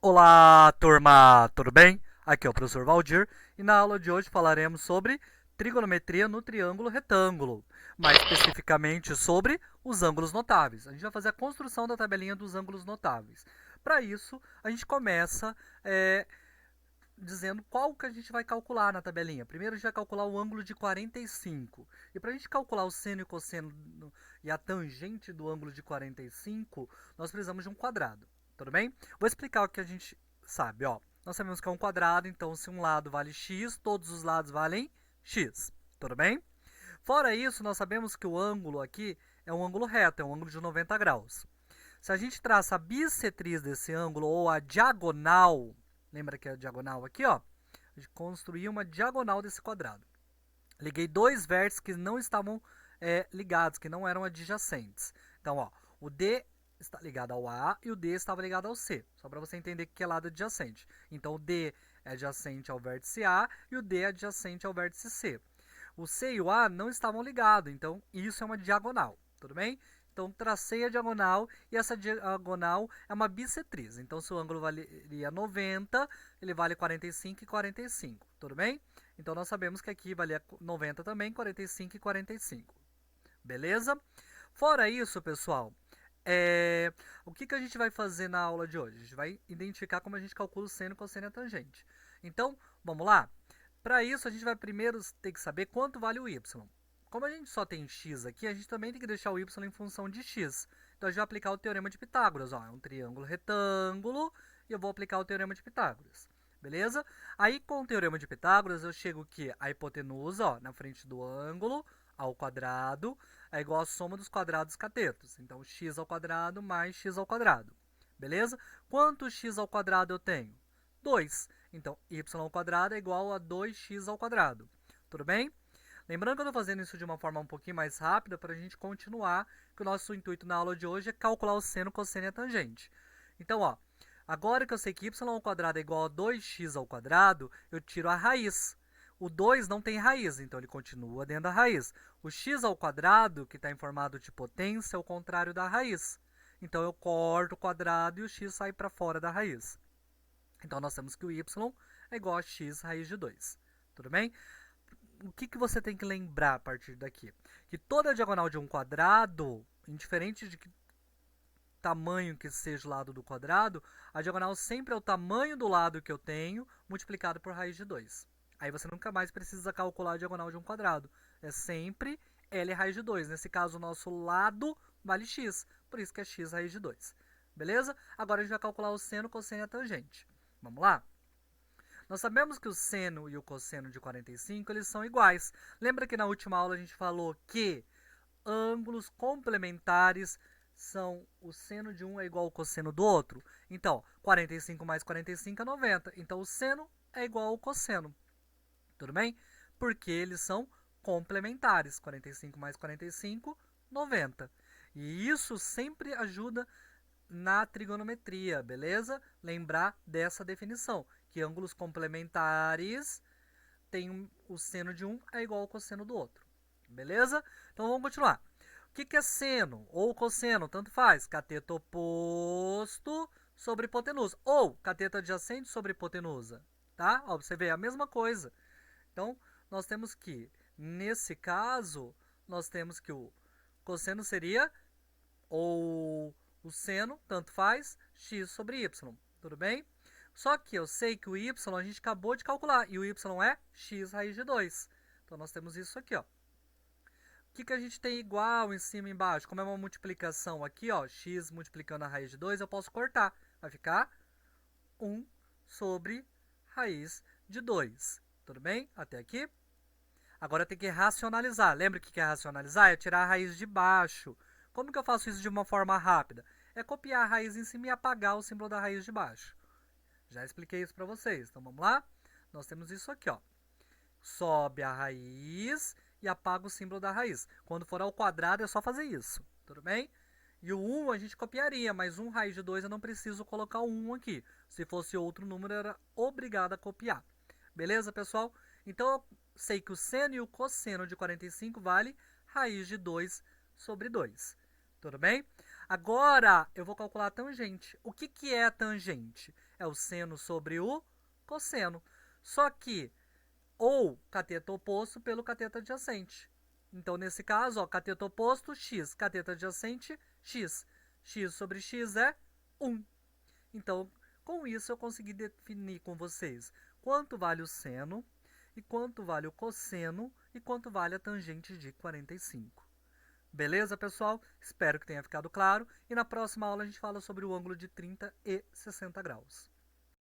Olá, turma! Tudo bem? Aqui é o professor Valdir e na aula de hoje falaremos sobre trigonometria no triângulo retângulo, mais especificamente sobre os ângulos notáveis. A gente vai fazer a construção da tabelinha dos ângulos notáveis. Para isso, a gente começa dizendo qual que a gente vai calcular na tabelinha. Primeiro, a gente vai calcular o ângulo de 45. E para a gente calcular o seno e o cosseno e a tangente do ângulo de 45, nós precisamos de um quadrado. Tudo bem? Vou explicar o que a gente sabe. Ó. Nós sabemos que é um quadrado, então se um lado vale x, todos os lados valem x. Tudo bem? Fora isso, nós sabemos que o ângulo aqui é um ângulo reto, é um ângulo de 90 graus. Se a gente traça a bissetriz desse ângulo, ou a diagonal, lembra que é a diagonal aqui, ó? A gente construiu uma diagonal desse quadrado. Liguei dois vértices que não estavam ligados, que não eram adjacentes. Então, ó, o D está ligado ao A e o D estava ligado ao C. Só para você entender que é lado adjacente. Então, o D é adjacente ao vértice A e o D é adjacente ao vértice C. O C e o A não estavam ligados, então isso é uma diagonal, tudo bem? Então, tracei a diagonal e essa diagonal é uma bissetriz. Então, se o ângulo valeria 90, ele vale 45 e 45, tudo bem? Então, nós sabemos que aqui valia 90 também, 45 e 45. Beleza? Fora isso, pessoal, o que a gente vai fazer na aula de hoje? A gente vai identificar como a gente calcula o seno, cosseno e a tangente. Então, vamos lá? Para isso, a gente vai primeiro ter que saber quanto vale o y. Como a gente só tem x aqui, a gente também tem que deixar o y em função de x. Então, a gente vai aplicar o teorema de Pitágoras. Ó, é um triângulo retângulo e eu vou aplicar o teorema de Pitágoras. Beleza? Aí, com o teorema de Pitágoras, eu chego que a hipotenusa, ó, na frente do ângulo, ao quadrado, é igual a soma dos quadrados catetos. Então, x ao quadrado mais x ao quadrado. Beleza? Quanto x ao quadrado eu tenho? 2. Então, y ao quadrado é igual a 2x ao quadrado. Tudo bem? Lembrando que eu estou fazendo isso de uma forma um pouquinho mais rápida para a gente continuar, que o nosso intuito na aula de hoje é calcular o seno, cosseno e a tangente. Então, ó, agora que eu sei que y ao quadrado é igual a 2x ao quadrado, eu tiro a raiz. O 2 não tem raiz, então ele continua dentro da raiz. O x ao quadrado, que está em formato de potência, é o contrário da raiz. Então, eu corto o quadrado e o x sai para fora da raiz. Então, nós temos que o y é igual a x raiz de 2. Tudo bem? O que você tem que lembrar a partir daqui? Que toda diagonal de um quadrado, indiferente de que tamanho que seja o lado do quadrado, a diagonal sempre é o tamanho do lado que eu tenho multiplicado por raiz de 2. Aí você nunca mais precisa calcular a diagonal de um quadrado. É sempre L raiz de 2. Nesse caso, o nosso lado vale x, por isso que é x raiz de 2. Beleza? Agora a gente vai calcular o seno, cosseno e a tangente. Vamos lá? Nós sabemos que o seno e o cosseno de 45 eles são iguais. Lembra que na última aula a gente falou que ângulos complementares são o seno de um é igual ao cosseno do outro? Então, 45 mais 45 é 90. Então, o seno é igual ao cosseno. Tudo bem? Porque eles são complementares. 45 mais 45, 90. E isso sempre ajuda na trigonometria, beleza? Lembrar dessa definição, que ângulos complementares tem o seno de um é igual ao cosseno do outro, beleza? Então vamos continuar. O que é seno ou cosseno? Tanto faz, cateto oposto sobre hipotenusa, ou cateto adjacente sobre hipotenusa, tá? Ó, você vê a mesma coisa. Então, nós temos que, nesse caso, nós temos que o cosseno seria ou o seno, tanto faz, x sobre y, tudo bem? Só que eu sei que o y a gente acabou de calcular, e o y é x raiz de 2. Então, nós temos isso aqui, ó. O que a gente tem igual em cima e embaixo? Como é uma multiplicação aqui, ó, x multiplicando a raiz de 2, eu posso cortar. Vai ficar 1 sobre raiz de 2. Tudo bem? Até aqui? Agora tem que racionalizar. Lembra o que é racionalizar? É tirar a raiz de baixo. Como que eu faço isso de uma forma rápida? É copiar a raiz em cima e apagar o símbolo da raiz de baixo. Já expliquei isso para vocês. Então, vamos lá? Nós temos isso aqui, ó. Sobe a raiz e apaga o símbolo da raiz. Quando for ao quadrado, é só fazer isso. Tudo bem? E o 1 a gente copiaria, mas 1 raiz de 2 eu não preciso colocar o 1 aqui. Se fosse outro número, eu era obrigado a copiar. Beleza, pessoal? Então, eu sei que o seno e o cosseno de 45 vale raiz de 2 sobre 2. Tudo bem? Agora, eu vou calcular a tangente. O que é a tangente? É o seno sobre o cosseno. Só que, ou cateto oposto pelo cateto adjacente. Então, nesse caso, ó, cateto oposto, x. Cateto adjacente, x. X sobre x é 1. Então, com isso, eu consegui definir com vocês quanto vale o seno, e quanto vale o cosseno, e quanto vale a tangente de 45. Beleza, pessoal? Espero que tenha ficado claro. E na próxima aula a gente fala sobre o ângulo de 30 e 60 graus.